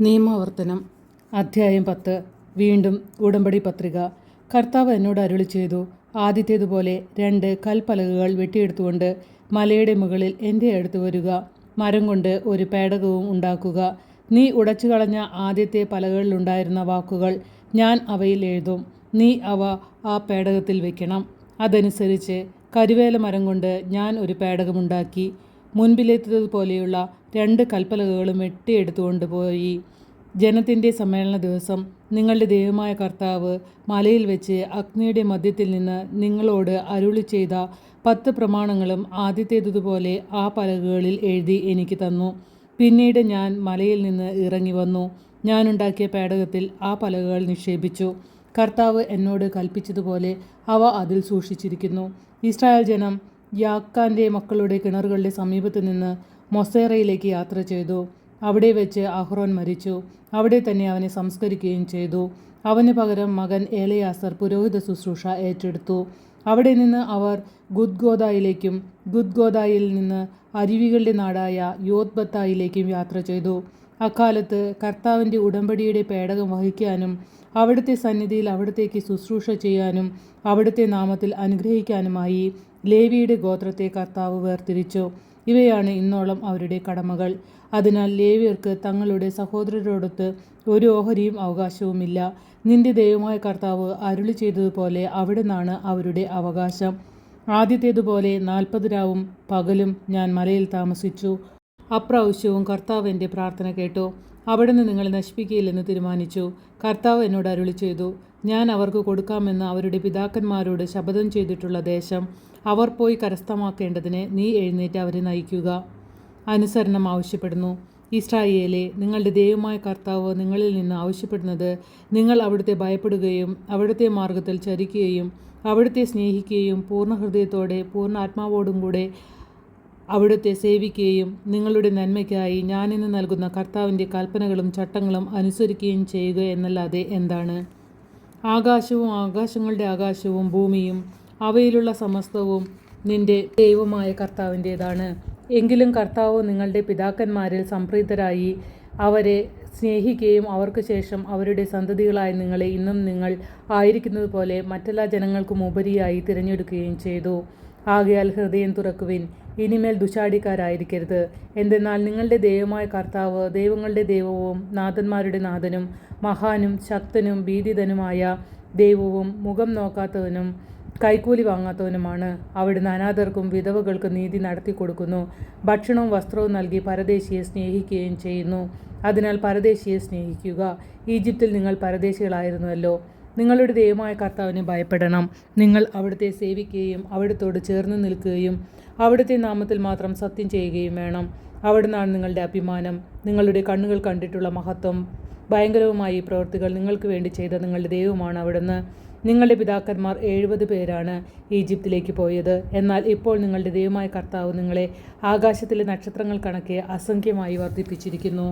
നിയമാവർത്തനം അധ്യായം 10. വീണ്ടും ഉടമ്പടി പത്രിക. കർത്താവ് എന്നോട് അരുളി ചെയ്തു, ആദ്യത്തേതുപോലെ 2 കൽപ്പലകകൾ വെട്ടിയെടുത്തുകൊണ്ട് മലയുടെ മുകളിൽ എൻ്റെ അടുത്ത് വരിക. മരം കൊണ്ട് ഒരു പേടകവും ഉണ്ടാക്കുക. നീ ഉടച്ചു കളഞ്ഞ ആദ്യത്തെ പലകകളിലുണ്ടായിരുന്ന വാക്കുകൾ ഞാൻ അവയിൽ എഴുതും. നീ അവ ആ പേടകത്തിൽ വയ്ക്കണം. അതനുസരിച്ച് കരുവേല മരം കൊണ്ട് ഞാൻ ഒരു പേടകമുണ്ടാക്കി. മുൻപിലേത്തതുപോലെയുള്ള 2 കൽപ്പലകകളും വെട്ടിയെടുത്തുകൊണ്ട് പോയി. ജനത്തിൻ്റെ സമ്മേളന ദിവസം നിങ്ങളുടെ ദൈവമായ കർത്താവ് മലയിൽ വെച്ച് അഗ്നിയുടെ മധ്യത്തിൽ നിന്ന് നിങ്ങളോട് അരുളി ചെയ്ത 10 പ്രമാണങ്ങളും ആദ്യത്തേതുപോലെ ആ പലകകളിൽ എഴുതി എനിക്ക് തന്നു. പിന്നീട് ഞാൻ മലയിൽ നിന്ന് ഇറങ്ങി വന്നു. ഞാനുണ്ടാക്കിയ പേടകത്തിൽ ആ പലകകൾ നിക്ഷേപിച്ചു. കർത്താവ് എന്നോട് കൽപ്പിച്ചതുപോലെ അവ അതിൽ സൂക്ഷിച്ചിരിക്കുന്നു. ഇസ്രായേൽ ജനം യാക്കാൻ്റെ മക്കളുടെ കിണറുകളുടെ സമീപത്ത് നിന്ന് മൊസേറയിലേക്ക് യാത്ര ചെയ്തു. അവിടെ വെച്ച് അഹ്റോൻ മരിച്ചു. അവിടെ തന്നെ അവനെ സംസ്കരിക്കുകയും ചെയ്തു. അവന് പകരം മകൻ എലയാസർ പുരോഹിത ശുശ്രൂഷ ഏറ്റെടുത്തു. അവിടെ നിന്ന് അവർ ഗുദ്ഗോദായിലേക്കും ഗുദ്ഗോദായിൽ നിന്ന് അരുവികളുടെ നാടായ യോത്ബത്തായിലേക്കും യാത്ര ചെയ്തു. അക്കാലത്ത് കർത്താവിൻ്റെ ഉടമ്പടിയുടെ പേടകം വഹിക്കാനും അവിടുത്തെ സന്നിധിയിൽ അവിടത്തേക്ക് ശുശ്രൂഷ ചെയ്യാനും അവിടുത്തെ നാമത്തിൽ അനുഗ്രഹിക്കാനുമായി ലേവിയുടെ ഗോത്രത്തെ കർത്താവ് വേർതിരിച്ചു. ഇവയാണ് ഇന്നോളം അവരുടെ കടമകൾ. അതിനാൽ ലേവ്യർക്ക് തങ്ങളുടെ സഹോദരരോടൊത്ത് ഒരു ഓഹരിയും അവകാശവുമില്ല. നിന്റെ ദൈവമായ കർത്താവ് അരുളി ചെയ്തതുപോലെ അവിടെ നിന്നാണ് അവരുടെ അവകാശം. ആദ്യത്തേതുപോലെ 40 രാവും പകലും ഞാൻ മലയിൽ താമസിച്ചു. അപ്രാവശ്യവും കർത്താവ് എൻ്റെ പ്രാർത്ഥന കേട്ടു. അവിടുന്ന് നിങ്ങളെ നശിപ്പിക്കുകയില്ലെന്ന് തീരുമാനിച്ചു. കർത്താവ് എന്നോട് അരുളി ചെയ്തു, ഞാൻ അവർക്ക് കൊടുക്കാമെന്ന് അവരുടെ പിതാക്കന്മാരോട് ശപഥം ചെയ്തിട്ടുള്ള ദേശം അവർ പോയി കരസ്ഥമാക്കേണ്ടതിന് നീ എഴുന്നേറ്റ് അവരെ നയിക്കുക. അനുസരണം ആവശ്യപ്പെടുന്നു. ഇസ്രായേലേ, നിങ്ങളുടെ ദൈവമായ കർത്താവ് നിങ്ങളിൽ നിന്ന് ആവശ്യപ്പെടുന്നത് നിങ്ങൾ അവിടുത്തെ ഭയപ്പെടുകയും അവിടുത്തെ മാർഗത്തിൽ ചരിക്കുകയും അവിടുത്തെ സ്നേഹിക്കുകയും പൂർണ്ണ ഹൃദയത്തോടെ പൂർണ്ണ ആത്മാവോടും കൂടെ അവിടുത്തെ സേവിക്കുകയും നിങ്ങളുടെ നന്മയ്ക്കായി ഞാനിന്ന് നൽകുന്ന കർത്താവിൻ്റെ കൽപ്പനകളും ചട്ടങ്ങളും അനുസരിക്കുകയും ചെയ്യുക എന്നല്ലാതെ എന്താണ്? ആകാശവും ആകാശങ്ങളുടെ ആകാശവും ഭൂമിയും അവയിലുള്ള സമസ്തവും നിന്റെ ദൈവമായ കർത്താവിൻ്റേതാണ്. എങ്കിലും കർത്താവ് നിങ്ങളുടെ പിതാക്കന്മാരിൽ സംപ്രീതരായി അവരെ സ്നേഹിക്കുകയും അവർക്ക് ശേഷം അവരുടെ സന്തതികളായ നിങ്ങളെ ഇന്നും നിങ്ങൾ ആയിരിക്കുന്നത് പോലെ മറ്റെല്ലാ ജനങ്ങൾക്കും ഉപരിയായി തിരഞ്ഞെടുക്കുകയും ചെയ്തു. ആകയാൽ ഹൃദയം തുറക്കുവിൻ, ഇനിമേൽ ദുശാഠ്യക്കാരായിരിക്കരുത്. എന്തെന്നാൽ നിങ്ങളുടെ ദൈവമായ കർത്താവ് ദൈവങ്ങളുടെ ദൈവവും നാഥന്മാരുടെ നാഥനും മഹാനും ശക്തനും ഭീതിതനുമായ ദൈവവും മുഖം നോക്കാത്തവനും കൈക്കൂലി വാങ്ങാത്തവനുമാണ്. അവിടുന്ന് അനാഥർക്കും വിധവകൾക്കും നീതി നടത്തി കൊടുക്കുന്നു. ഭക്ഷണവും വസ്ത്രവും നൽകി പരദേശിയെ സ്നേഹിക്കുകയും ചെയ്യുന്നു. അതിനാൽ പരദേശിയെ സ്നേഹിക്കുക. ഈജിപ്തിൽ നിങ്ങൾ പരദേശികളായിരുന്നുവല്ലോ. നിങ്ങളുടെ ദൈവമായ കർത്താവിനെ ഭയപ്പെടണം. നിങ്ങൾ അവിടുത്തെ സേവിക്കുകയും അവിടുത്തോട് ചേർന്ന് നിൽക്കുകയും അവിടുത്തെ നാമത്തിൽ മാത്രം സത്യം ചെയ്യുകയും വേണം. അവിടുന്നാണ് നിങ്ങളുടെ അഭിമാനം. നിങ്ങളുടെ കണ്ണുകൾ കണ്ടിട്ടുള്ള മഹത്വം ഭയങ്കരവുമായ ഈ പ്രവൃത്തികൾ നിങ്ങൾക്ക് വേണ്ടി ചെയ്ത നിങ്ങളുടെ ദൈവമാണ് അവിടുന്ന്. നിങ്ങളുടെ പിതാക്കന്മാർ 70 പേരാണ് ഈജിപ്തിലേക്ക് പോയത്. എന്നാൽ ഇപ്പോൾ നിങ്ങളുടെ ദൈവമായ കർത്താവ് നിങ്ങളെ ആകാശത്തിലെ നക്ഷത്രങ്ങൾ കണക്കെ അസംഖ്യമായി വർദ്ധിപ്പിച്ചിരിക്കുന്നു.